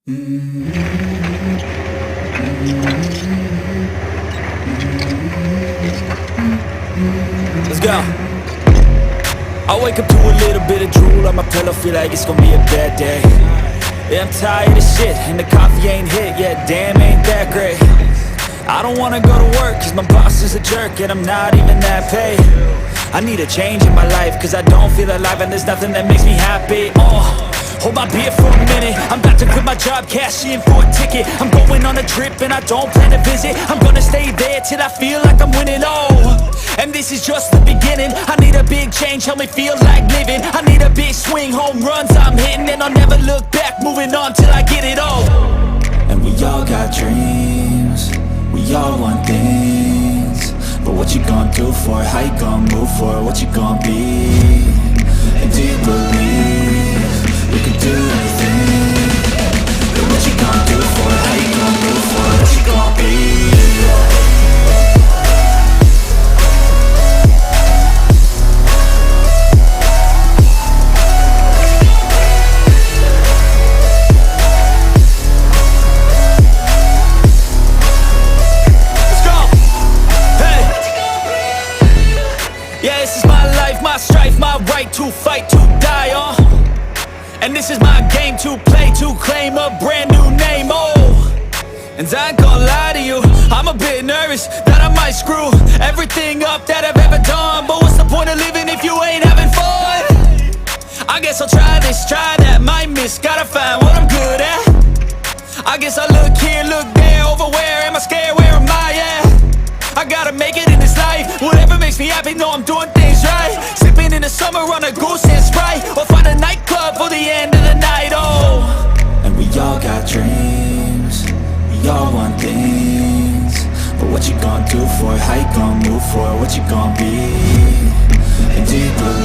Let's go. I wake up to a little bit of drool on my pillow, feel like it's gonna be a bad day. Yeah, I'm tired of shit, and the coffee ain't hit yet, damn, ain't that great. I don't wanna go to work, cause my boss is a jerk, and I'm not even that paid. I need a change in my life, cause I don't feel alive, and there's nothing that makes me happy. Hold my beer for a minute, I'm about to quit my job, cash in for a ticket. I'm going on a trip and I don't plan to visit. I'm gonna stay there till I feel like I'm winning, and this is just the beginning. I need a big change, help me feel like living. I need a big swing, home runs I'm hitting, and I'll never look back, moving on till I get it all. And we all got dreams, we all want things, but what you gonna do for it? How you gonna move for it? What you gonna be? And do you believe you can do anything? But what you gonna do for it? How you gonna move for it? What you gonna be? My strife, my right to fight, to die on. And this is my game to play, to claim a brand new name, And I ain't gonna lie to you, I'm a bit nervous that I might screw everything up that I've ever done. But what's the point of living if you ain't having fun? I guess I'll try this, try that, might miss, gotta find what I'm good at. I guess I look here, look there, over where am I scared, where am I at? I gotta make it in this life, whatever makes me happy, know I'm doing things right. Sipping in the summer on a goose and Sprite, or find a nightclub for the end of the night, And we all got dreams, we all want things, but what you gonna do for it? How you gonna move for it? What you gonna be? And do you believe